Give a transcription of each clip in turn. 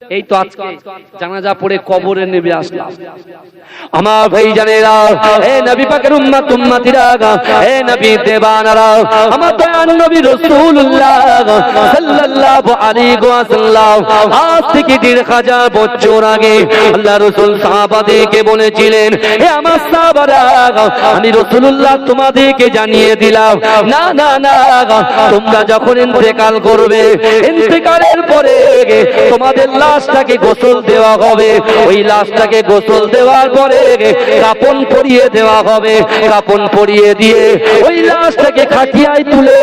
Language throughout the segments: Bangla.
এই তো আজকে জানাজা পড়ে কবরে নেমে আসলাম। আমার ভাই জানেরা, হে নবী পাকের উম্মত উম্মতিরা, হে নবী দেবানারা, আমার দয়ার নবী রাসূলুল্লাহ সাল্লাল্লাহু আলাইহি ওয়াসাল্লাম আজ থেকে ১৫০০ বছর আগে আল্লাহ রাসূল সাহাবাদেরকে বলেছিলেন, হে আমার সাহাবারা, আমি রাসূলুল্লাহ তোমাদেরকে জানিয়ে দিলাম, না না না, তোমরা যখন ইন্তেকাল করবে, ইন্তেকালের পরে তোমাদের লাশটাকে গোসল দেওয়া হবে। ওই লাশটাকে গোসল দেওয়ার পরে কাপন পরিয়ে দেওয়া হবে। কাপন পরিয়ে দিয়ে ওই লাশটাকে খাটিয়ায় তুলে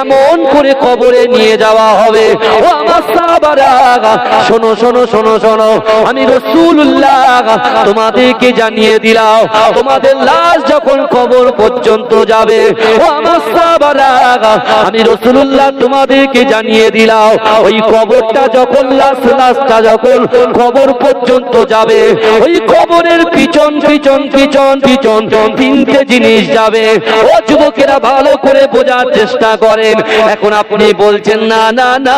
এমন করে কবরে নিয়ে যাওয়া হবে। ও আমার সাহাবারা, শোনো শোনো শোনো শোনো, আমি রাসূলুল্লাহ তোমাদেরকে জানিয়ে দিলাম, তোমাদের লাশ যখন কবর পর্যন্ত যাবে, ও আমার সাহাবারা, আমি রাসূলুল্লাহ তোমাদেরকে জানিয়ে দিলাম, ওই কবরটা যখন লাশটা যখন কবর পর্যন্ত যাবে, ওই কবরের পিছন পিছন পিছন পিছন তিনটে জিনিস যাবে। ও যুবকেরা, ভালো করে বোঝার চেষ্টা করেন। এখন আপনি বলছেন, না না না,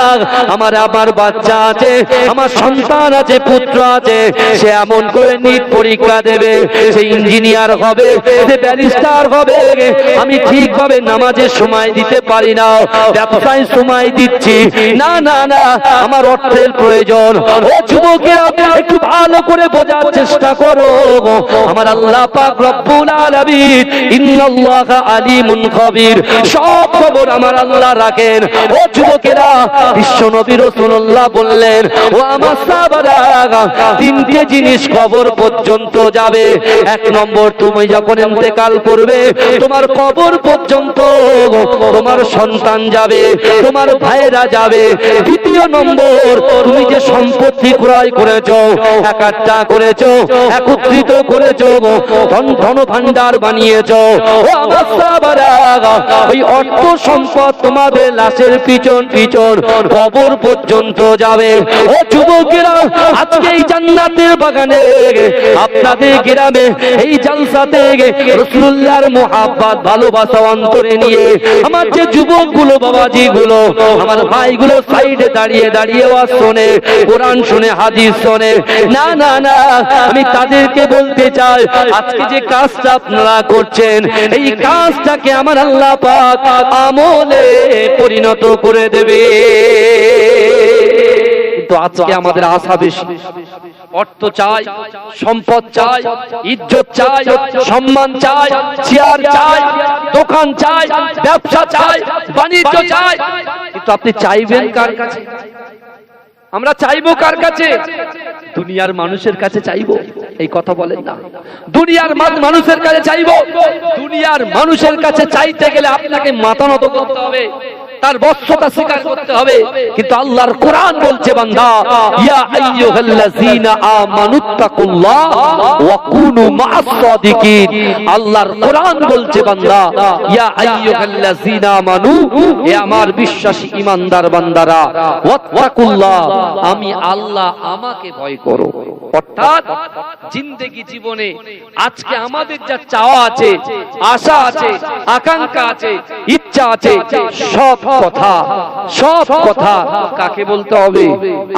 আমার বাচ্চা আছে, আমার সন্তান আছে, পুত্র আছে, সে এমন করে নিট পরীক্ষা দেবে, সে ইঞ্জিনিয়ার হবে, সে ব্যারিস্টার হবে, আমি ঠিকভাবে নামাজের সময় দিতে পারি না, ব্যবসায় সময় দিচ্ছি, না না না, আমার অর্থের প্রয়োজন। ও যুবকেরা, একটু ভালো করে বোঝার চেষ্টা করো। আমার আল্লাহ পাক রব্বুল আলামিন, ইন্নাল্লাহা আলিমুন খবীর, সব খবর আমার আল্লাহ রাখেন। ও যুবকেরা, বিশ্ব নবী রাসূলুল্লাহ বললেন, ও আমার সাহাবারা, তিনটে জিনিস কবর পর্যন্ত যাবে। এক নম্বর, তুমি যখন ইন্তেকাল করবে, তোমার কবর পর্যন্ত তোমার সন্তান যাবে, তোমার ভাইরা যাবে। দ্বিতীয় নম্বর, তুমি যে সম্পত্তি ক্রয় করেছো, একাট্টা করেছো, একত্রিত করেছো, ধন ভান্ডার বানিয়েছো, ও আমার সাহাবারা, ওই অর্থ সম্পদ তোমাদের লাশের পিছন পিছন কবর পর্যন্ত যাবে। ও যুবকেরা, আজকে এই জান্নাতের বাগানে, আপনাদের গ্রামে এই জালসাতে রাসূলুল্লাহর মুহাব্বত ভালোবাসা অন্তরে নিয়ে আমার যে যুবকগুলো, বাবাজিগুলো, আমার ভাইগুলো সাইডে দাঁড়িয়ে দাঁড়িয়ে ওয়াজ শোনে, কোরআন শুনে, হাদিস শোনে, না না না, আমি তাদেরকে বলতে চাই, আজকে যে কাজটা আপনারা করছেন, এই কাজটাকে আমার আল্লাহ পাক আমলে পরিণত করে দেবে। কিন্তু আজকে আমাদের আশা বেশি, অর্থ চাই, সম্পদ চাই, ইজ্জত চাই, সম্মান চাই, চেয়ার চাই, দোকান চাই, ব্যবসা চাই, বাণিজ্য চাই, কিন্তু আপনি চাইবেন কার কাছে? আমরা চাইবো কার কাছে? দুনিয়ার মানুষের কাছে চাইবো? এই কথা বলেন না। দুনিয়ার মানুষের কাছে চাইবো? দুনিয়ার মানুষের কাছে চাইতে গেলে আপনাকে মাথা নত করতে হবে, তার বশ্যতা স্বীকার করতে হবে। কিন্তু আল্লাহর কোরআন বলছে, বান্দা, ইয়া আইয়ুহাল্লাযীনা আমানুত্তাকুল্লাহ ওয়া কুনু মা'আস সাদিকিন। আল্লাহর কোরআন বলছে, বান্দা, ইয়া আইয়ুহাল্লাযীনা আমানু, হে আমার বিশ্বাসী ঈমানদার বান্দারা, ওয়াত্তাকুল্লাহ, আমি আল্লাহ, আমাকে ভয় করো। অর্থাৎ জিন্দেগি জীবনে আজকে আমাদের যা চাওয়া আছে, আশা আছে, আকাঙ্ক্ষা আছে, ইচ্ছা আছে, সব কথা কাকে বলতে হবে?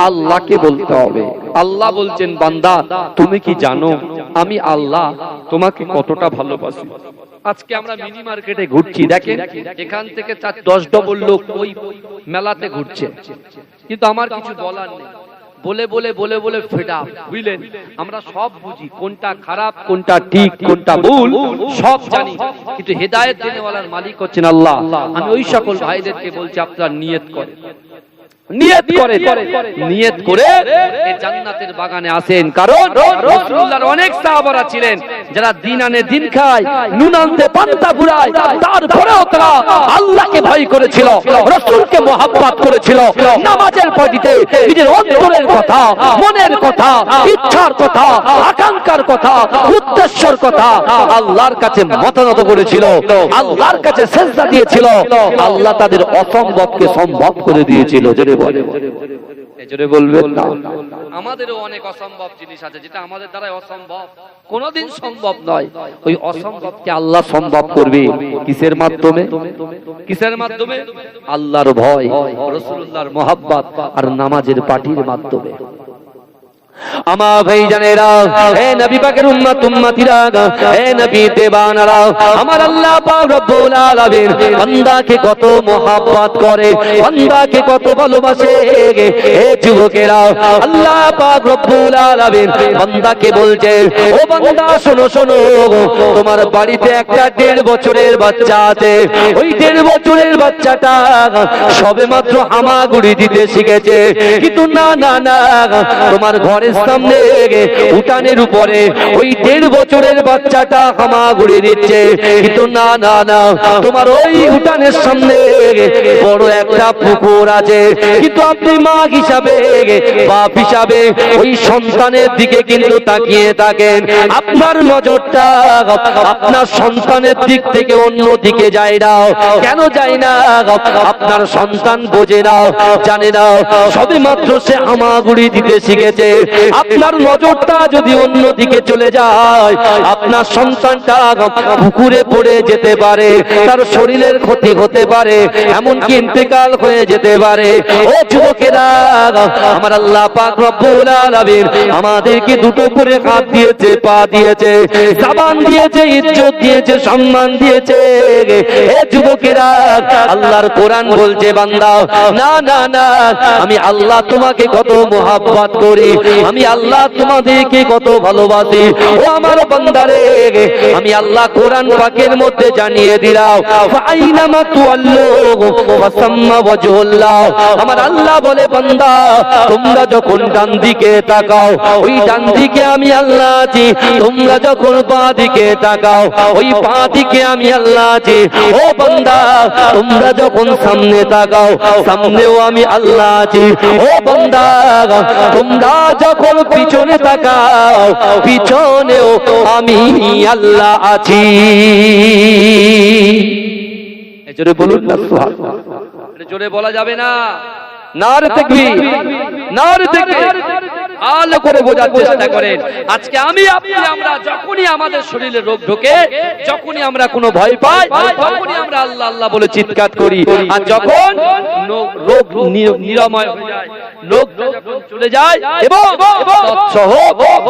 আল্লাহকে বলতে হবে। আল্লাহ বলছেন, বান্দা, তুমি কি জানো আমি আল্লাহ তোমাকে কতটা ভালোবাসি? আজকে আমরা মিনি মার্কেটে ঘুরছি, দেখেন এখান থেকে 10 ডবল লোক ওই মেলাতে ঘুরছে, কিন্তু আমার কিছু বলার নেই। বলে বলে বলে বলে ফেডা, বুঝলেন? আমরা সব বুঝি, কোনটা খারাপ, কোনটা ঠিক, কোনটা ভুল, সব জানি, কিন্তু হেদায়েত দেনেওয়ালার মালিক হচ্ছেন আল্লাহ। আমি ওই সকল ভাইদেরকে বলছি, আপনারা নিয়ত করেন, নিয়ত করে এই জান্নাতের বাগানে আসেন। কারণ রাসূলুল্লাহর অনেক সাহাবারা ছিলেন যারা দিন আনে দিন খায়, নুন আনতে পান্তা ফুরায়, তারপরেও তারা আল্লাহকে ভয় করেছিল, রাসূলকে মহব্বত করেছিল। নামাজের পড়িতে নিজের অন্তরের কথা, মনের কথা, ইচ্ছার কথা, আকাঙ্ক্ষার কথা, উদ্দেশ্যের কথা আল্লাহর কাছে মাথা নত করেছিল, আল্লাহর কাছে সিজদা দিয়েছিল। আল্লাহ তাদের অসম্ভবকে সম্ভব করে দিয়েছিল। জোরে বলবেন না। আমাদেরও অনেক অসম্ভব জিনিস আছে যেটা আমাদের দ্বারা অসম্ভব, কোনোদিন সম্ভব নয়। ওই অসম্ভবকে আল্লাহ সম্ভব করবে কিসের মাধ্যমে? কিসের মাধ্যমে? আল্লাহর ভয়, রাসূলুল্লাহর মহব্বত আর নামাজের পাঠির মাধ্যমে। আমার ভাইজানেরা, হে নবী পাকের উম্মত উম্মতিরা, হে নবী দেবানারা, আমার আল্লাহ পাক রব্বুল আলামিন বান্দাকে কত মহব্বত করে, বান্দাকে কত ভালোবাসে। হে যুবকেরা, আল্লাহ পাক রব্বুল আলামিন বান্দাকে বলছে, ও বান্দা শোনো শোনো, তোমার বাড়িতে একটা 1.5 বছরের বাচ্চা আছে। ওই 1.5 বছরের বাচ্চাটা সবেমাত্র হামাগুড়ি দিতে শিখেছে, কিন্তু না না না, তোমার ঘরে সামনে উঠানের উপরে ওই 1.5 বছরের বাচ্চাটা হামাগুড়ি দিচ্ছে, কিন্তু না না না, তোমার ওই উঠানের সামনে বড় একটা পুকুর আছে, কিন্তু আপনি মা হিসাবে, বাপ হিসাবে ওই সন্তানের দিকে কিন্তু তাকিয়ে থাকেন। আপনার নজরটা আপনার সন্তানের দিক থেকে অন্য দিকে যায় না। কেন যায় না? আপনার সন্তান বোঝে না, জানে না, সবেমাত্র সে হামাগুড়ি দিতে শিখেছে। আপনার নজরটা যদি অন্য দিকে চলে যায়, আপনার সন্তানটা পুকুরে পড়ে যেতে পারে, তার শরীরের ক্ষতি হতে পারে, এমনকি ইন্তেকাল হয়ে যেতে পারে। ও যুবকেরা, আমার আল্লাহ পাক রব্বুল আলামিন আমাদেরকে দুটো করে হাত দিয়েছে, পা দিয়েছে, জবান দিয়েছে, ইজ্জত দিয়েছে, সম্মান দিয়েছে। হে যুবকেরা, আল্লাহর কোরআন বলছে, বান্দা না না না, আমি আল্লাহ তোমাকে কত মহব্বত করি, আমি আল্লাহ তোমাদেরকে কত ভালোবাসি। ও আমার বান্দারে, আমি আল্লাহ কোরআন পাকের মধ্যে জানিয়ে দিলাম, ফাইনামা তুআল্লু ফাসাম্মা ওয়াজহুল্লাহ। আমার আল্লাহ বলে, বান্দা তোমরা যখন ডান দিকে তাকাও, ওই ডান দিকে আমি আল্লাহ আছি। তোমরা যখন বাঁ দিকে তাকাও, ওই বাঁ দিকে আমি আল্লাহ আছি। ও বান্দা, তোমরা যখন সামনে তাকাও, সামনেও আমি আল্লাহ আছি। ও বান্দা, তোমরা যখন পিছনে তাকাও, পিছনেও আমি আল্লাহ আছি। জোরে বলুন না সুবহানাল্লাহ। জোরে বলা যাবে না। নারে তাকবীর, নারে তাকবীর। ভালো করে বোঝার চেষ্টা করেন। আজকে আমি আপনি আমরা যখনই আমাদের শরীরে রোগ ঢোকে, যখনই আমরা কোনো ভয় পাই, তখনই আমরা আল্লাহ আল্লাহ বলে চিৎকার করি। আর যখন রোগ নিরাময় হয়ে যায়, রোগ যখন চলে যায়, এবং তৎসহ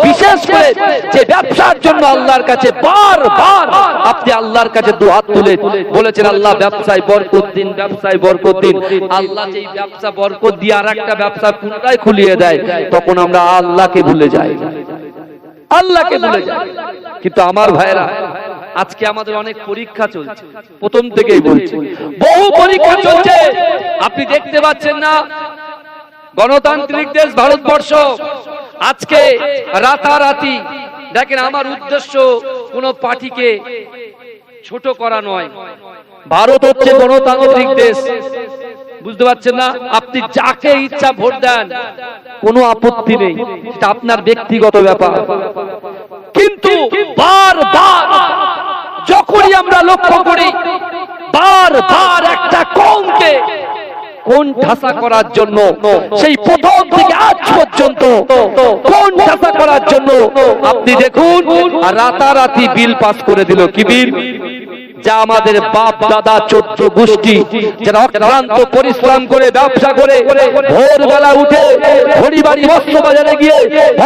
বিশেষ করে যে ব্যবসার জন্য আল্লাহর কাছে বারবার আপনি আল্লাহর কাছে দুহাত তুলে বলেছেন, আল্লাহ ব্যবসায় বরকত দিন, ব্যবসায় বরকত দিন। আল্লাহ যেই ব্যবসা বরকত দিয়ে আর একটা ব্যবসা পুনরায় খুলিয়ে দেয়, তখন আমরা আল্লাহকে ভুলে যাই, আল্লাহকে ভুলে যাই। কিন্তু আমার ভাইরা, আজকে আমাদের অনেক পরীক্ষা চলছে, প্রথম থেকেই বলছি, বহু পরীক্ষা চলছে। আপনি দেখতে পাচ্ছেন না, গণতান্ত্রিক দেশ ভারতবর্ষ, আজকে রাতারাতি দেখেন, আমার উদ্দেশ্য কোন পার্টিকে ছোট করা নয়। ভারত হচ্ছে গণতান্ত্রিক দেশ, বুঝতে পারছেন না? আপনি যাকে ইচ্ছা ভোট দেন, কোনো আপত্তি নেই, এটা আপনার ব্যক্তিগত ব্যাপার। কিন্তু বারবার যখনই আমরা লক্ষ্য করি, বারবার একটা কওমকে কোন ঠাসা করার জন্য, সেই প্রথম থেকে আজ পর্যন্ত কোন ঠাসা করার জন্য, আপনি দেখুন রাতারাতি বিল পাস করে দিল। কি বিল? যা আমাদের বাপ দাদা 14 গোষ্ঠী যারা অক্লান্ত পরিশ্রম করে ব্যবসা করে, ভোরবেলা উঠে হরিবাড়ি বস্ত্র বাজারে গিয়ে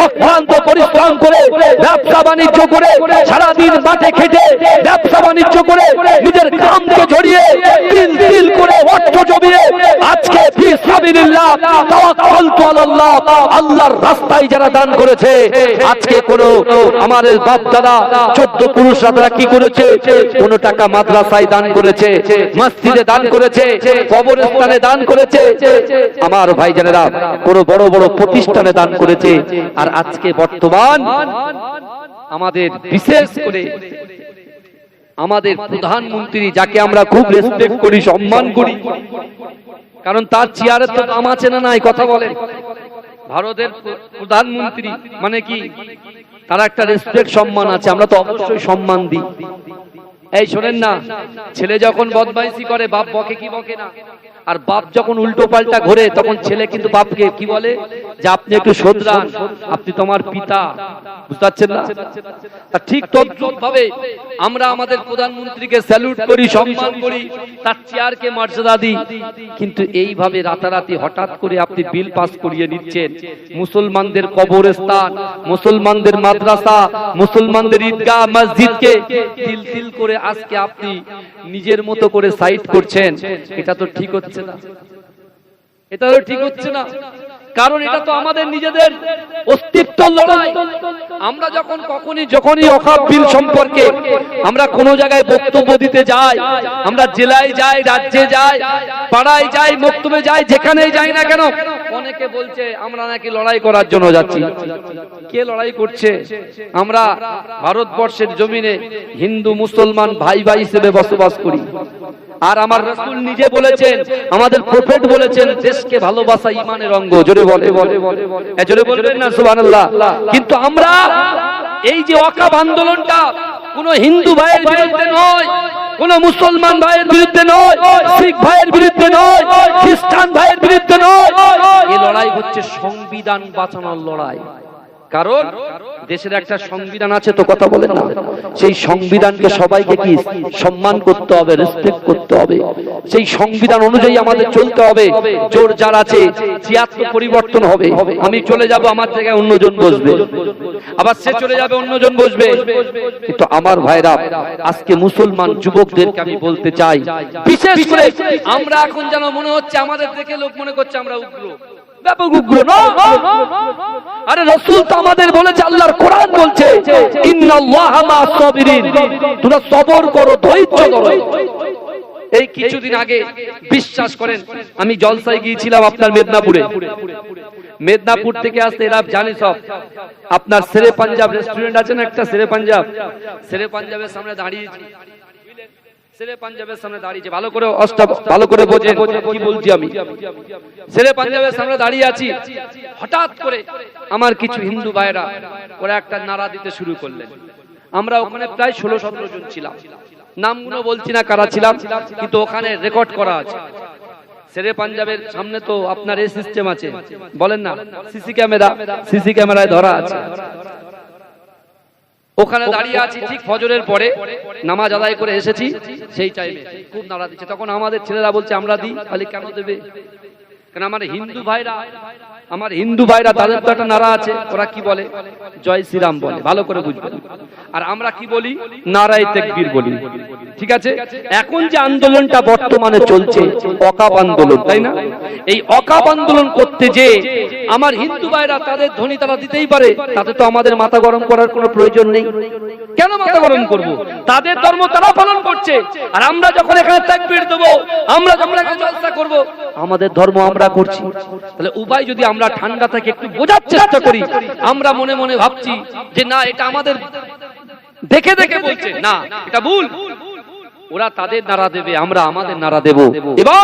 অক্লান্ত পরিশ্রম করে ব্যবসা বাণিজ্য করে, সারাদিন মাঠে খেটে ব্যবসা বাণিজ্য করে নিজের কামকে জড়িয়ে তিল তিল করে অর্থ জমিয়ে আজকে ফি সাবিলিল্লাহ তাওয়াক্কালতু আলাল্লাহ, আল্লাহর রাস্তায় যারা দান করেছে, আজকে কোন আমাদের বাপ দাদা 14 পুরুষরা তারা কি করেছে? কোন টাকা মাদ্রাসায় দান করেছে, মসজিদে দান করেছে, কবরস্থানে দান করেছে, আমার ভাইজানেরা কোন বড় বড় প্রতিষ্ঠানে দান করেছে। আর আজকে বর্তমান আমাদের বিশেষ করে আমাদের প্রধানমন্ত্রী, যাকে আমরা খুব রেসপেক্ট করি, সম্মান করি, কারণ তার চেয়ারের তো দাম আছে না নাই, কথা বলেন। ভারতের প্রধানমন্ত্রী মানে কি, তার একটা রেসপেক্ট সম্মান আছে, আমরা তো অবশ্যই সম্মান দিই। এই শোনেন না, ছেলে যখন বদমাইশি করে বাপ বকে কি বকে না? আর বাপ যখন উল্টো পাল্টা ঘোরে তখন ছেলে কিন্তু বাপকে কি বলে যে আপনি একটু শোধরান, আপনি তোমার পিতা। বুঝতে পারছেন না? ঠিক তদ্রুপ ভাবে আমরা আমাদের প্রধানমন্ত্রীকে স্যালুট করি, সম্মান করি, তার চেয়ারকে মর্যাদা দিই, কিন্তু এইভাবে রাতারাতি হঠাৎ করে আপনি বিল পাস করিয়ে নিচ্ছেন মুসলমানদের কবরস্থান, মুসলমানদের মাদ্রাসা, মুসলমানদের ঈদগাহ মসজিদকে তিল তিল করে আজকে আপনি নিজের মতো করে সাইড করছেন। এটা তো ঠিক হচ্ছে না, এটা তো ঠিক হচ্ছে না। কারণ এটা তো আমাদের নিজেদের অস্তিত্ব লড়াই। আমরা যখনই ওয়াকফ বিল সম্পর্কে আমরা কোন জায়গায় বক্তব্য দিতে যাই, আমরা জেলায় যাই, রাজ্যে যাই, পাড়ায় যাই, মক্তবে যাই, যেখানেই যাই না কেন অনেকে বলছে আমরা নাকি লড়াই করার জন্য যাচ্ছি। কে লড়াই করছে? আমরা ভারতবর্ষের জমিনে হিন্দু মুসলমান ভাই ভাই হিসেবে বসবাস করি। আর আমার রাসূল নিজে বলেছেন, আমাদের প্রফেট বলেছেন, দেশকে ভালোবাসা ঈমানের অঙ্গ। জোরে বলবেন না সুবহানাল্লাহ? কিন্তু আমরা এই যে ওয়াকফ আন্দোলনটা কোন হিন্দু ভাইয়ের বিরুদ্ধে নয়, কোন মুসলমান ভাইয়ের বিরুদ্ধে নয়, শিখ ভাইয়ের বিরুদ্ধে নয়, খ্রিস্টান ভাইয়ের বিরুদ্ধে নয়। এই লড়াই হচ্ছে সংবিধান বাঁচানোর লড়াই। কারণ দেশের একটা সংবিধান আছে, তো কথা বলেন না, সেই সংবিধানকে সবাইকে কি সম্মান করতে হবে, রেসপেক্ট করতে হবে। সেই সংবিধান অনুযায়ী আমাদের চলতে হবে। জোর যার আছে চেয়ার তো পরিবর্তন হবে। আমি চলে যাব, আমার জায়গায় অন্যজন বসবে, আবার সে চলে যাবে, অন্যজন বসবে। কিন্তু আমার ভাইরা, আজকে মুসলমান যুবকদেরকে আমি বলতে চাই, বিশেষ করে আমরা এখন যেন মনে হচ্ছে আমাদের দেখে লোক মনে করছে আমরা উগ্র, ব্যাপক উগ্র। আরে রাসূল তো আমাদের বলেছে, আল্লাহর কোরআন বলছে ইন্নাল্লাহা মা'আস সাবিরিন, তোমরা সবর করো, ধৈর্য ধরো। এই কিছুদিন আগে বিশ্বাস করেন আমি জলসায় গিয়েছিলাম আপনার মেদিনীপুর থেকে আসতে এরা জানে সব। আপনার শেরে পাঞ্জাব রেস্টুরেন্ট আছে না একটা, শেরে পাঞ্জাবের সামনে দাঁড়িয়েছি, শেরে পাঞ্জাবের সামনে দাঁড়িয়েছে, ভালো করে বোঝেন কি বলছি আমি। শেরে পাঞ্জাবের সামনে দাঁড়িয়ে আছি, হঠাৎ করে আমার কিছু হিন্দু ভাইরা ওরা একটা নারা দিতে শুরু করলেন। আমরা ওখানে প্রায় 16-17 জন ছিলাম, নামগুলো বলছি না কারা ছিলাম, কিন্তু ওখানে রেকর্ড করা আছে। শেরে পাঞ্জাবের সামনে তো আপনার এই সিস্টেম আছে, বলেন না, সিসি ক্যামেরায় ধরা আছে। ওখানে দাঁড়িয়ে আছি, ঠিক ফজরের পরে নামাজ আদায় করে এসেছি, সেই টাইমে খুব নারা দিচ্ছে। তখন আমাদের ছেলেরা বলছে আমরা দিই, তাহলে কেন দেবে? কারণ আমার হিন্দু ভাইরা তাদের তো একটা নারা আছে, ওরা কি বলে? জয় শ্রীরাম বলে, ভালো করে বুঝবেন। আর আমরা কি বলি? নারায়ে তাকবীর বলি। ঠিক আছে? এখন যে আন্দোলনটা বর্তমানে চলছে ওয়াকফ আন্দোলন, তাই না? এই ওয়াকফ আন্দোলন করতে যে আমার হিন্দু ভাইরা তাদের ধ্বনি তারা দিতেই পারে, তাতে তো আমাদের মাথা গরম করার কোনো প্রয়োজন নেই। কেন মাথা গরম করব? তাদের ধর্ম তারা পালন করছে, আর আমরা যখন এখানে তাকবীর দেব, আমরা যখন এখানে জলসা করব, আমাদের ধর্ম আমরা করছি। তাহলে উভয় যদি আমরা ঠান্ডা থেকে একটু বোঝার চেষ্টা করি, আমরা মনে মনে ভাবছি যে না এটা আমাদের দেখে বলছে, না এটা ভুল। ওরা তাদের নারা দেবে, আমরা আমাদের নারা দেব। এবং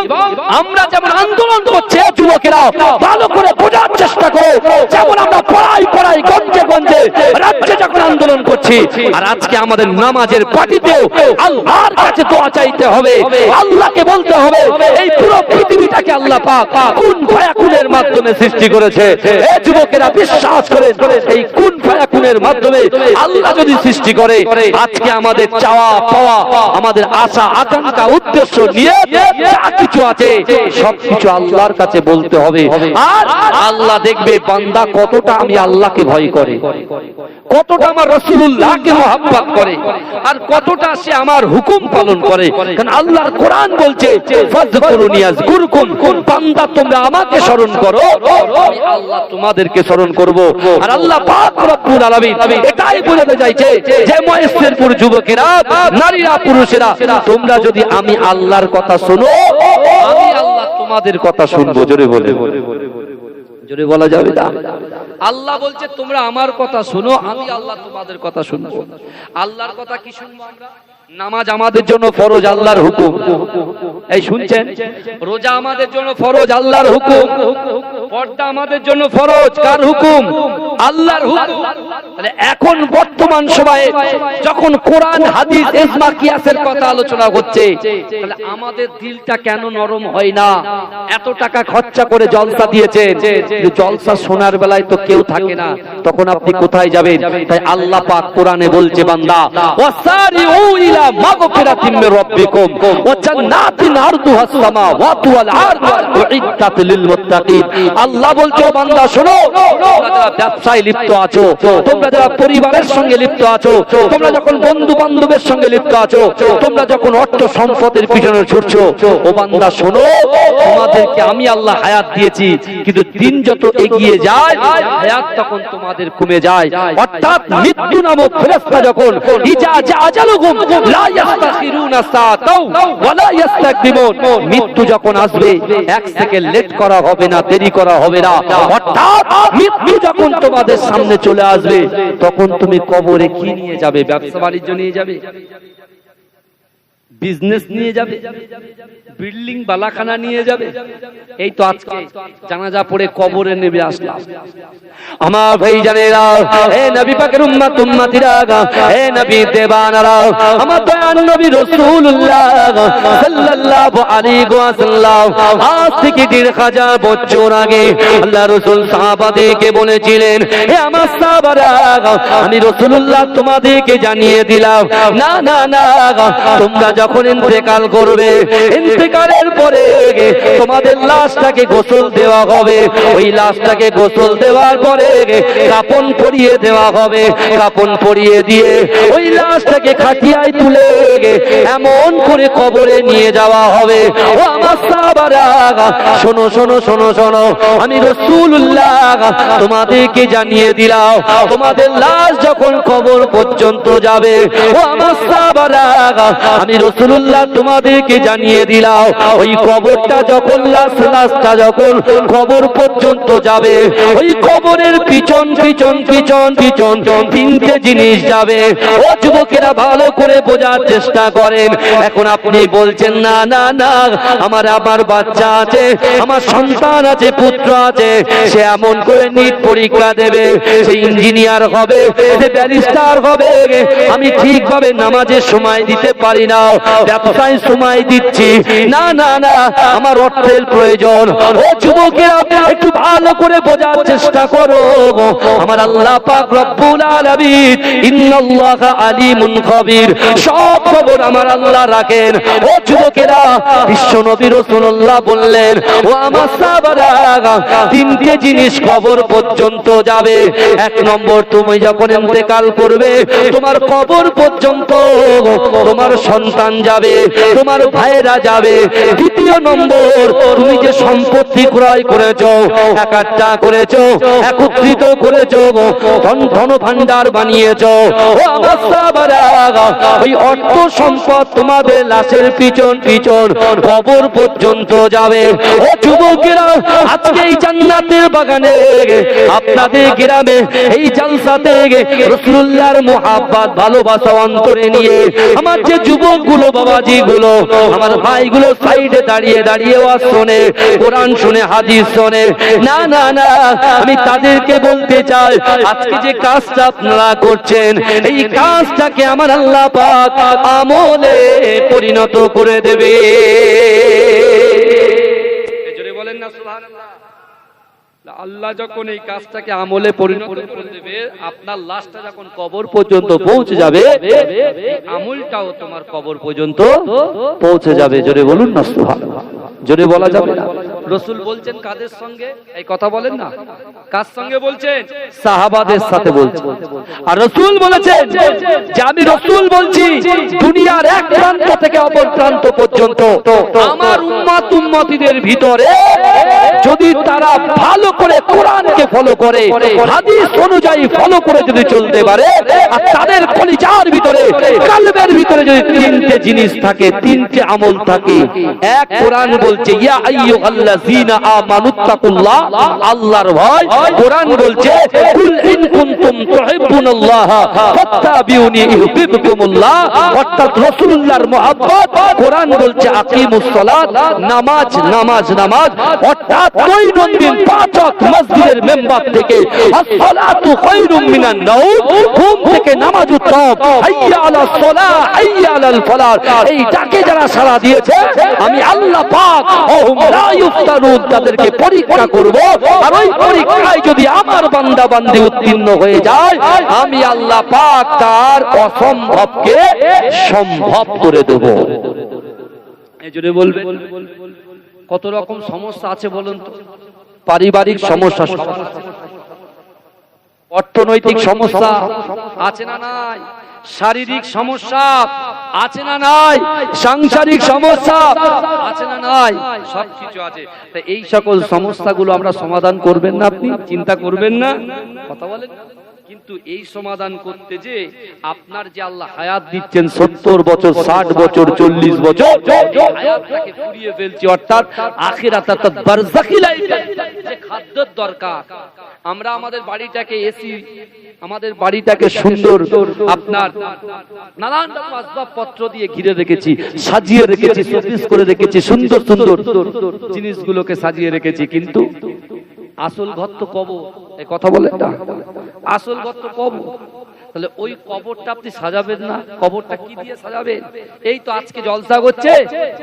আমরা যেমন আন্দোলন করছে যুবকেরা, ভালো করে বোঝার চেষ্টা করো, যেমন আমরা পড়াই গঞ্জে রাজ্যে যখন আন্দোলন করছি, আর আজকে আমাদের নামাজের পার্টিতেও আল্লাহর কাছে দোয়া চাইতে হবে, আল্লাহকে বলতে হবে এই পুরো পৃথিবীটাকে আল্লাহ পাক কুন ফায়াকুনের মাধ্যমে সৃষ্টি করেছে। এই যুবকেরা বিশ্বাস করে এই কুন ফায়াকুনের মাধ্যমে আল্লাহ যদি সৃষ্টি করে, আজকে আমাদের চাওয়া পাওয়া, আমাদের আশা আকাঙ্ক্ষা উদ্দেশ্য নিয়ে যা কিছু আছে সবকিছু আল্লাহর কাছে বলতে হবে। আর আল্লাহ দেখবে বান্দা কতটা আমি আল্লাহকে ভয় করে, কতটা আমার রাসূলুল্লাহকে মহব্বত করে, আর কতটা সে আমার হুকুম পালন করে। কারণ আল্লাহর কোরআন বলছে ফাযকুরুনি আযকুরকুম, বান্দা তোমরা আমাকে স্মরণ করো, আমি আল্লাহ তোমাদেরকে স্মরণ করব। আর আল্লাহ পাক রব্বুল আলামিন এটাই বোঝাতে চাইছে যে মহেশপুর যুবকেরা, নারীরা, পুরুষেরা, তোমরা যদি আমি আল্লাহর কথা শোনো, আমি আল্লাহ তোমাদের কথা শুনবো। জোরে বলা যাবে না? আল্লাহ বলছে তোমরা আমার কথা শোনো, আমি আল্লাহ তোমাদের কথা শুনবো। আল্লাহর কথা কি শুনবো আমরা? নামাজ আমাদের জন্য ফরজ, আল্লাহর হুকুম। এই শুনছেন? রোজা আমাদের জন্য ফরজ, আল্লাহর হুকুম। পর্দা আমাদের জন্য ফরজ, কার হুকুম? আল্লাহর হুকুম। তাহলে এখন বর্তমান সময়ে যখন কোরআন হাদিস ইজমা কিয়াসের কথা আলোচনা হচ্ছে, তাহলে আমাদের দিলটা কেন নরম হয় না? এত টাকা খরচা করে জলসা দিয়েছেন, কিন্তু জলসা শোনার বেলায় তো কেউ থাকে না, তখন আপনি কোথায় যাবেন? তাই আল্লাহ পাক কোরআনে বলছে, বান্দা ওয়াসারিউ ইলা মাগফিরাতিম মির রাব্বিকুম ওয়া জান্নাতিন আরদুহাস সামাওয়াতু ওয়াল আরদু উইদ্দাত লিল মুত্তাকিন। আল্লাহ বলছে, বান্দা শোনো, তোমরা যারা ব্যবসায় লিপ্ত আছো, তোমরা যারা পরিবারের সঙ্গে লিপ্ত আছো, তোমরা যখন বন্ধু বান্ধবের সঙ্গে লিপ্ত আছো, তোমরা যখন অর্থ সম্পদের পিছনে ছুটছো, ও বান্দা শোনো, তোমাদেরকে আমি আল্লাহ হায়াত দিয়েছি, কিন্তু দিন যত এগিয়ে যায় হায়াত তখন তোমাদের কমে যায়। অর্থাৎ মৃত্যু নামক ফেরেশতা যখন ইজা আজালুহুম লা ইস্তাখিরুনা সাআতাও ওয়া লা ইস্তাকদিমুন, মৃত্যু যখন আসবে এক সেকেন্ড লেট করা হবে না, দেরি করা হবে না। অর্থাৎ মৃত্যু যখন তোমাদের সামনে চলে আসবে, তখন তুমি কবরে কি নিয়ে যাবে? ব্যবসা বাণিজ্য নিয়ে যাবে, বিজনেস নিয়ে যাবে, বিল্ডিং বালাখানা নিয়ে যাবে? এই তো আজকে জানাজা পড়ে কবরে নেমে আসলাম। আমার ভাই জানেরা, হে নবী পাকের উম্মত উম্মতিরা, হে নবী দেবানারা, আমার দয়ার নবী রাসূলুল্লাহ সাল্লাল্লাহু আলাইহি ওয়াসাল্লাম আজ থেকে ১৫০০ বছর আগে আল্লাহ রাসূল সাহাবাদেরকে বলেছিলেন, হে আমার সাহাবারা, আমি রাসূলুল্লাহ তোমাদেরকে জানিয়ে দিলাম, না না না, তোমরা যখন ইন্তেকাল করবে, ইন্তেকালের পরে তোমাদের লাশটাকে গোসল দেওয়া হবে, ওই লাশটাকে গোসল দেওয়ার পরে কাফন পরিয়ে দেওয়া হবে, কাফন পরিয়ে দিয়ে ওই লাশটাকে খাটিয়ায় তুলে এমন করে কবরে নিয়ে যাওয়া হবে। ও আমার সাহাবারা, শোনো শোনো শোনো শোনো, আমি রাসূলুল্লাহ তোমাদেরকে জানিয়ে দিলাম, তোমাদের লাশ যখন কবর পর্যন্ত যাবে, ও আমার সাহাবারা, আমি রাসূলুল্লাহ তোমাদেরকে জানিয়ে দিলাম, ওই কবরটা যখন লাশটা যখন কবর পর্যন্ত যাবে, ওই কবরের পিছন পিছন পিছন পিছন তিনটে জিনিস যাবে। ও যুবকেরা, ভালো করে বোঝার চেষ্টা করেন। এখন আপনি বলছেন, না না না, আমার বাচ্চা আছে, আমার সন্তান আছে, পুত্র আছে, সে এমন করে নিট পরীক্ষা দেবে, সে ইঞ্জিনিয়ার হবে, সে ব্যারিস্টার হবে, আমি ঠিকভাবে নামাজের সময় দিতে পারি না, ব্যবসায় সময় দিচ্ছি, না না না, আমার অর্থের প্রয়োজন। ও যুবকেরা, একটু ভালো করে বোঝার চেষ্টা করো। আমার আল্লাহ পাক রব্বুল আলামিন, ইন্নাল্লাহা আলিমুন খবীর, সব খবর আমার আল্লাহ রাখেন। ও যুবকেরা, বিশ্ব নবী রাসূলুল্লাহ বললেন, ও আমার সাহাবারা, তিনটে জিনিস কবর পর্যন্ত যাবে। এক নম্বর, তুমি যখন ইন্তেকাল করবে, তোমার কবর পর্যন্ত তোমার সন্তান যাবে, তোমার ভাইয়েরা যাবে। দ্বিতীয় নম্বর, তুমি যে সম্পত্তি ক্রয় করেছো, একাট্টা করেছো, একত্রিত করেছো, ধন ভান্ডার বানিয়েছো, ও আমার সাহাবারা, ওই অর্থ সম্পদ তোমাদের লাশের পিছন পিছন কবর পর্যন্ত যাবে। ও যুবকেরা, আজকে এই জান্নাতের বাগানে, আপনাদের গ্রামে এই জালসাতে রাসূলুল্লাহর মুহাব্বত ভালোবাসা অন্তরে নিয়ে আমার যে যুবকগুলো, বাবাজিগুলো, আমার ভাইগুলো সাইডে দাঁড়িয়ে দাঁড়িয়ে ওয়াজ শোনে, কোরআন শুনে, হাদিস শোনে, না না না, আমি তাদেরকে বলতে চাই, আজকে যে কাজটা আপনারা করছেন, এই কাজটাকে আমার আল্লাহ পাক আমলে পরিণত করে দেবে। জোরে বলেন না সুবহানাল্লাহ। আল্লাহ যখন এই কাজটাকে আমলে পরিণত করে দেবে, আপনার লাশটা যখন কবর পর্যন্ত পৌঁছে যাবে, আমলটাও তোমার কবর পর্যন্ত পৌঁছে যাবে। জোরে বলুন না সুবহানাল্লাহ। জোরে বলা যাবে না। রাসূল বলছেন কাদের সঙ্গে? এই কথা বলেন না, কার সঙ্গে বলছেন? সাহাবাদের সাথে বলছেন। আর রাসূল বলেছেন যে আমি রাসূল বলছি, দুনিয়ার এক প্রান্ত থেকে অপর প্রান্ত পর্যন্ত আমার উম্মত উম্মতিদের ভিতরে যদি তারা ভালো করে কোরআনকে ফলো করে, হাদিস অনুযায়ী ফলো করে যদি চলতে পারে, আর তাদের কলিজার ভিতরে, কলবের ভিতরে যদি তিনটে জিনিস থাকে, তিনটে আমল থাকে। এক, কোরআন বলছে ইয়া আইয়ুহাল্লাযীনা আমানুত্তাকুল্লাহ, আল্লাহর ভয়। কোরআন বলছে কুল ইন কুনতুম কুনতুম তুহিব্বুনাল্লাহ ফাত্তাবিউনি ইউহিব্বুকুমুল্লাহ। অর্থাৎ রাসূলুল্লাহর মহব্বত। কোরআন বলছে আকিমুস সালাত, নামাজ নামাজ নামাজ। অর্থাৎ দৈনন্দিন 5 ওয়াক্ত মসজিদের মেম্বার থেকে as-সালাতু খায়রুম মিনান নাওম, ঘুম থেকে নামাজ উত্তম। হাইয়া আলাস সালাহ হাইয়া আলাল ফালাহ, এই ডাকে যারা সাড়া দিয়েছে আমি আল্লাহ পাক ওহুম লা ইফতানুন, তাদেরকে পরীক্ষা করব। আর ওই পরীক্ষায় যদি আমার বান্দা বান্দি উত্তীর্ণ হয়ে যায় আমি আল্লাহ পাক তার অসম্ভবকে সম্ভব করে দেব। এই জন্য বলবেন কত রকম সমস্যা আছে বলুন তো? পারিবারিক সমস্যা, অর্থনৈতিক সমস্যা আছে না নাই? শারীরিক সমস্যা আছে না নাই? সাংসারিক সমস্যা আছে না নাই? সবকিছু আছে। তা এই সকল সমস্যাগুলো আমরা সমাধান করবেন না? আপনি চিন্তা করবেন না? কথা বলেন। কিন্তু এই সমাধান করতে যে আপনার যে আল্লাহ হায়াত দিচ্ছেন 70 বছর 60 বছর 40 বছর, হায়াতটাকে ফুরিয়ে ফেলছি। অর্থাৎ আখিরাত অর্থাৎ বারজাখি লাইফে যে খাদ্যের দরকার, আমরা আমাদের বাড়িটাকে এসি, আমাদের বাড়িটাকে সুন্দর আপনার নানান আসবাবপত্র দিয়ে ঘিরে রেখেছি, সাজিয়ে রেখেছি, শোপিস করে রেখেছি, সুন্দর সুন্দর জিনিসগুলোকে সাজিয়ে রেখেছি, কিন্তু আসল ঘর তো কবর। এই কথা বলেন না? আসল ঘর তো কবর। তাহলে ওই কবরটা আপনি সাজাবেন না? কবরটা কি দিয়ে সাজাবেন? এই তো আজকে জলসা করছে,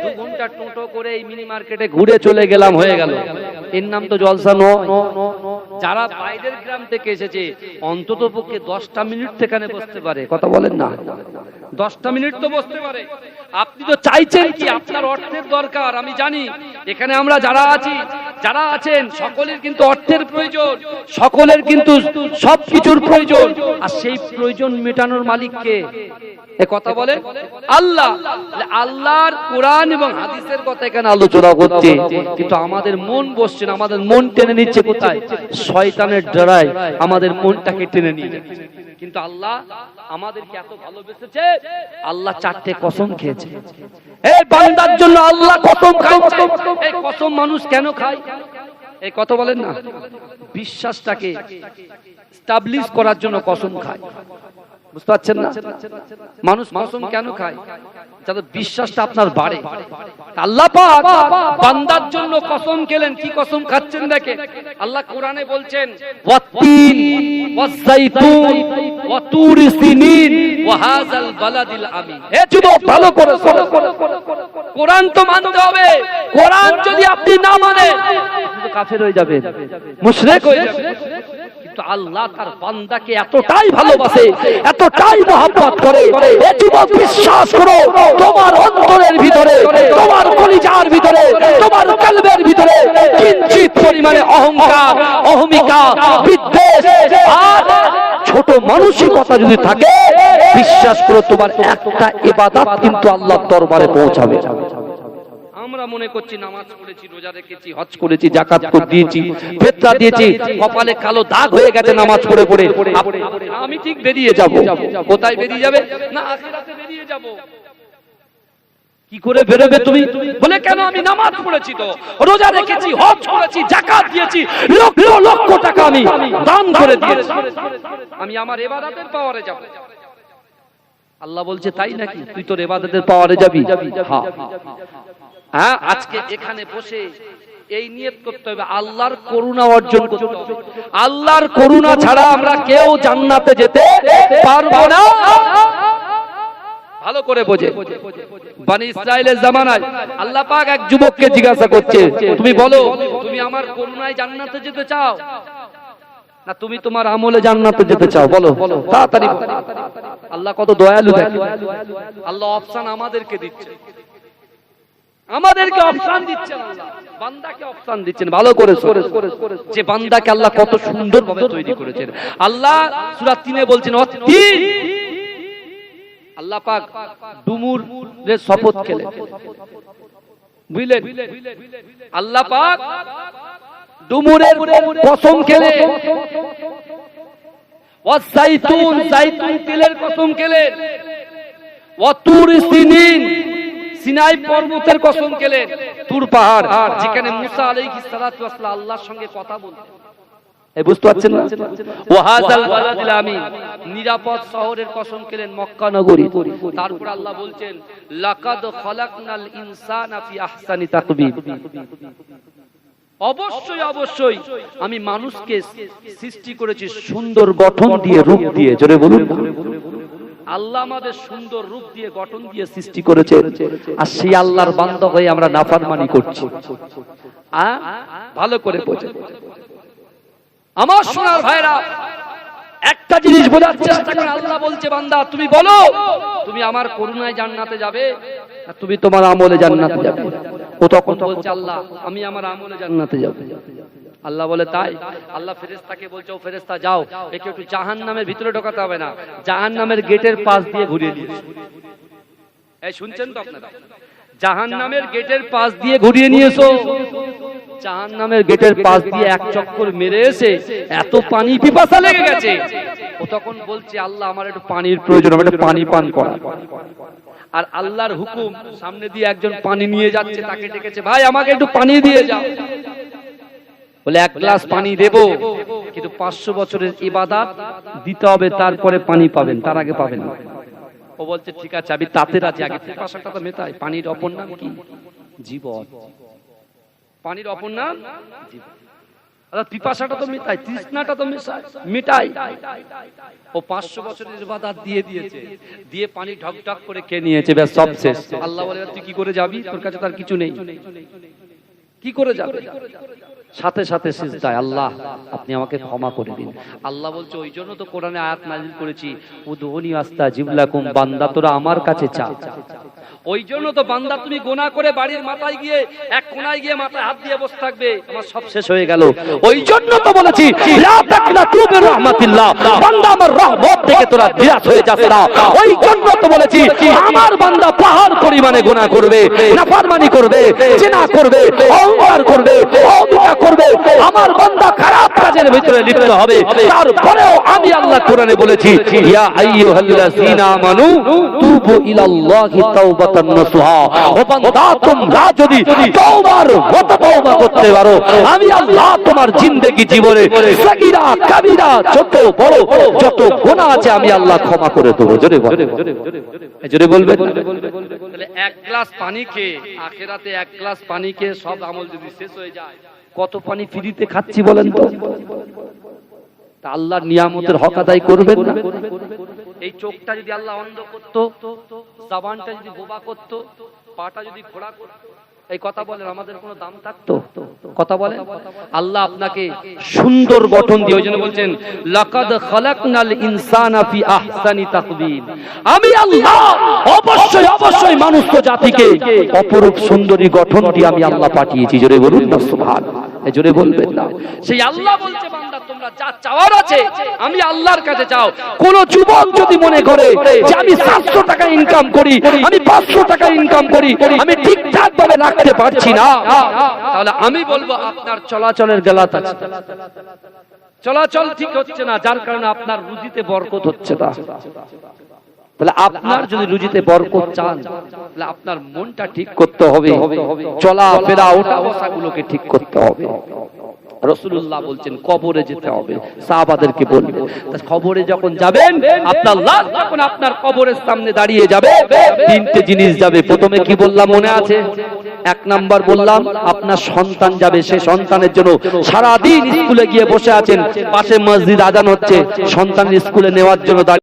2 ঘন্টা টোটো করে এই মিনি মার্কেটে ঘুরে চলে গেলাম, হয়ে গেল। এর নাম তো জলসা নয়। যারা বাইরের গ্রাম থেকে এসেছে অন্তত পক্ষে 10টা মিনিট সেখানে বসতে পারে। কথা বলেন না? 10টা মিনিট তো বসতে পারে। আপনি তো চাইছেন কি আপনার অর্থের দরকার, আমি জানি। এখানে আমরা যারা আছি, যারা আছেন, সকলের কিন্তু অর্থের প্রয়োজন, সকলের কিন্তু সবকিছুর প্রয়োজন। আর সেই প্রয়োজন মেটানোর মালিক কে? এ কথা বলে আল্লাহ। আল্লাহর কোরআন এবং হাদিসের কথা এখানে আলোচনা হচ্ছে, কিন্তু আমাদের মন বসছে না। আমাদের মন টেনে নিচ্ছে কোথায়? শয়তানের ডরায় আমাদের মনটাকে টেনে নিয়ে যাচ্ছে। কিন্তু আল্লাহ আমাদেরকে এত ভালোবেসেছে, আল্লাহ 4টে কসম খেয়েছে। এই বান্দার জন্য আল্লাহ কসম খাইছে। এই কসম মানুষ কেন খায়? এই কথা বলেন না? বিশ্বাসটাকে এস্টাবলিশ করার জন্য কসম খায়। বুঝতে পারছেন না? মানুষ কসম কেন খায়? যাতে বিশ্বাসটা আপনার বাড়ে। আল্লাহ পাক বান্দার জন্য কসম খেলেন। কি কসম খাচ্ছেন দেখেন। আল্লাহ কোরআনে বলছেন ওয়াত্তিন ওয়াজ-যাইতুন ওয়া তুরি সিনিন ওয়া হাযাল বালাদিল আমিন। হে যুবক, ভালো করে শোনো, কোরআন তো মানতে হবে। কোরআন যদি আপনি না মানেন আপনি কাফের হয়ে যাবেন, মুশরিক হয়ে যাবেন। কিন্তু আল্লাহ তার বান্দাকে এতটাই ভালোবাসে, এতটাই মহব্বত করে। এ যুবক, বিশ্বাস করো, তোমার অন্তরের ভিতরে, তোমার কলিজার ভিতরে, তোমার কলবের ভিতরে কিঞ্চিত পরিমাণে অহংকার, অহমিকা, বিদ্বেষ আর ছোট মানসিকতা যদি থাকে, বিশ্বাস করো তোমার একটা ইবাদত কিন্তু আল্লাহর দরবারে পৌঁছাবে। আমরা মনে করছি নামাজ পড়েছি, রোজা রেখেছি, হজ করেছি, যাকাত দিয়েছি, ফিতরা দিয়েছি, কপালে কালো দাগ হয়ে গেছে নামাজ পড়ে পড়ে। আমি ঠিক বেরিয়ে যাব। কোথায় বেরিয়ে যাবে? না, আখিরাতে বেরিয়ে যাব। কি করে বেরোবে তুমি? বলে কেন? আমি নামাজ পড়েছি, তো রোজা রেখেছি, হজ করেছি, যাকাত দিয়েছি, লক্ষ লক্ষ টাকা আমি দান করে দিয়েছি, আমি আমার ইবাদতের পাওয়ারে যাব। আল্লাহ বলছে তাই নাকি? তুই তোর ইবাদতের পাওয়ারে যাবি? হ্যাঁ হ্যাঁ। আজকে এখানে বসে এই নিয়ত করতে হবে, আল্লাহর করুণা অর্জন করতে হবে। আল্লাহর করুণা ছাড়া আমরা কেউ জান্নাতে যেতে পারবো না। ভালো করে বোঝে। বনি ইসরাইলের জামানায় আল্লাহ পাক এক যুবককে জিজ্ঞাসা করছে, তুমি বলো, তুমি আমার করুণায় জান্নাতে যেতে চাও না তুমি তোমার আমলে জান্নাতে যেতে চাও? বলো তাড়াতাড়ি। আল্লাহ কত দয়ালু দেখো। আল্লাহ অপশন আমাদেরকে দিচ্ছে, আমাদেরকে অপশন দিচ্ছেন। আল্লাহ বান্দাকে অপশন দিচ্ছেন। ভালো করে যে বান্দাকে আল্লাহ কত সুন্দরভাবে তৈরি করেছেন। আল্লাহ সূরা 3-এ বলছেন অতীন। আল্লাহ পাক ডুমুরের শপথ খেলেন, বুঝলেন? আল্লাহ পাক ডুমুরের কসম খেলেন, ওয়াজ-যাইতুন, যাইতুন তেলের কসম খেলেন, ওয়া তুরি সিনিন, সিনাই পর্বতের কসম খেলেন, তুর পাহাড়, যেখানে মুসা আলাইহিস সালাতু ওয়াস সালাম আল্লাহর সঙ্গে কথা বলতেন। এই বুঝতে পারছেন না? ওয়াহাযাল বালাদিল আমিন, নিরাপদ শহরের কসম খেলেন মক্কা নগরী। তারপর আল্লাহ বলছেন লাকাদ খালাকনাল ইনসানা ফি আহসানি তাকবীর, অবশ্যই অবশ্যই আমি মানুষকে সৃষ্টি করেছি সুন্দর গঠন দিয়ে, রূপ দিয়ে। জোরে বলুন, আল্লাহ আমাদের সুন্দর রূপ দিয়ে, গঠন দিয়ে সৃষ্টি করেছে, আর সেই আল্লাহর বান্দা হয়ে আমরা নাফরমানি করছি। ভালো করে বোঝেন আমার সোনার ভাইরা, একটা জিনিস বোঝার চেষ্টা করেন। আল্লাহ বলছে বান্দা তুমি বলো তুমি আমার করুণায় জান্নাতে যাবে না তুমি তোমার আমলে জান্নাতে যাবে? ও তখন বলছে আল্লাহ আমি আমার আমলে জান্নাতে যাব। আল্লাহ বলে তাই? আল্লাহ ফেরেশতাকে বলছে ও ফেরেশতা যাও, একে একটু জাহান্নামের ভিতরে ঢোকাতে হবে না, জাহান্নামের গেটের পাশ দিয়ে ঘুরিয়ে দিও। এই শুনছেন তো আপনারা? জাহান্নামের গেটের পাশ দিয়ে ঘুরিয়ে নিয়ে এসো। জাহান্নামের গেটের পাশ দিয়ে এক চক্কর মেরে এসে এত পানি পিপাসা লেগে গেছে, ও তখন বলছে আল্লাহ আমার একটু পানির প্রয়োজন, আমার একটু পানি পান করা। আর আল্লাহর হুকুম, সামনে দিয়ে একজন পানি নিয়ে যাচ্ছে, তাকে ডেকেছে ভাই আমাকে একটু পানি দিয়ে যাও। বলে এক গ্লাস পানি দেব, কিন্তু 500 বছরের ইবাদত দিতে হবে, তারপরে পানি পাবেন, তার আগে পাবেন না। ও বলছে ঠিক আছে আমি তাতে রাজি, আগে পিপাসাটা তো মেটাই। পানির অপর নাম কি? জীবন। পানির অপর নাম জীবন। পিপাসাটা তো মেটাই, তৃষ্ণাটা তো মেটাই। ও 500 বছরের ইবাদত দিয়ে দিয়েছে, দিয়ে পানি ঢক ঢক করে খেয়ে নিয়েছে, ব্যাস সব শেষ। আল্লাহ বলে তুই কি করে যাবি? তোর কাছে তার কিছু নেই, কি করে যাবে? সাথে সাথে সিজদায় আল্লাহ আপনি আমাকে ক্ষমা করে দিন। আল্লাহ বলছে ওই জন্য তো কোরআনে আয়াত নাযিল করেছি উদউনি আস্তাজিব লাকুম, বান্দা তোরা আমার কাছে চা। ওই জন্য তো বান্দা তুমি গুনাহ করে বাড়ির মাথায় গিয়ে এক কোণায় গিয়ে মাথায় হাত দিয়ে বসে থাকবে, আমার সব শেষ হয়ে গেল। ওই জন্য তো বলেছি লা তাকনাতু মির রাহমাতিল্লাহ, বান্দা আমার রহমত থেকে তোরা নিরাশ হয়ে যাস না। ওই জন্য তো বলেছি আমার বান্দা পাহাড় পরিমাণে গুনাহ করবে, নাফরমানি করবে, জিনা করবে, অহংকার করবে, অহমিকা করবে, আমার বান্দা খারাপ কাজের ভিতরে লিপ্ত হবে, তারপরেও আমি আল্লাহ কোরআনে বলেছি ইয়া আইয়ুহাল্লাযীনা আমানু তুবু ইলাল্লাহি তাওবাতান নাসুহা, ও বান্দা তোমরা যদি তওবার মতো তওবা করতে পারো, আমি আল্লাহ তোমার জিন্দেগি জীবনে সগীরা কবিরা ছোট বড় যত গুনাহ আছে আমি আল্লাহ ক্ষমা করে দেব। জোরে বলেন, জোরে বলবেন। তাহলে এক গ্লাস পানি খেয়ে আখিরাতে এক গ্লাস পানি খেয়ে সব আমল যদি শেষ হয়ে যায়, কত পানি ফ্রিতে খাচ্ছি বলেন তো? তা আল্লাহর নিয়ামতের হক আদায় করবেন না? এই চোখটা যদি আল্লাহ অন্ধ করত, জবানটা যদি বোবা করত, পাটা যদি ঘোড়া করত, এই কথা বলেন আমাদের কোনো দাম থাকতো? কথা বলেন। আল্লাহ আপনাকে সুন্দর গঠন দিয়ে, ওই জন্য বলছেন লাকাদ খালাকনাল ইনসানা ফি আহসানি তাকবীর, আমি আল্লাহ অবশ্যই অবশ্যই মানুষ জাতিকে অপরূপ সুন্দরী গঠন দিয়ে আমি আল্লাহ পাঠিয়েছি। জোরে বলুন না সুবহানাল্লাহ, জোরে বলবেন না। সেই আল্লাহ বলছে বান্দা তোমরা যা চাওয়ার আছে আমি আল্লাহর কাছে চাও। কোন যুবক যদি মনে করে যে আমি 700 টাকা ইনকাম করি, আমি 500 টাকা ইনকাম করি, আমি ঠিকঠাক ভাবে রাখতে পারছি না, তাহলে আমি বলবো আপনার চলাচলের গলাত আছে, চলাচল ঠিক হচ্ছে না, যার কারণে আপনার রুজিতে বরকত হচ্ছে না। তাহলে আপনার যদি রুজিতে বরকত চান, তাহলে আপনার মনটা ঠিক করতে হবে, চলাফেরা ওঠা বসাগুলোকে ঠিক করতে হবে। রাসূলুল্লাহ বলছেন কবরে যেতে হবে, সাহাবাদেরকে বলবে কবরে যখন যাবেন আপনার লাশ যখন আপনার কবরের সামনে দাঁড়িয়ে যাবে, তিনটে জিনিস যাবে। প্রথমে কি বললাম মনে আছে? 1 নাম্বার বললাম আপনার সন্তান যাবে, সে সন্তানের জন্য সারাদিন স্কুলে গিয়ে বসে আছেন, পাশে মসজিদ আজান হচ্ছে, সন্তান স্কুলে নেওয়ার জন্য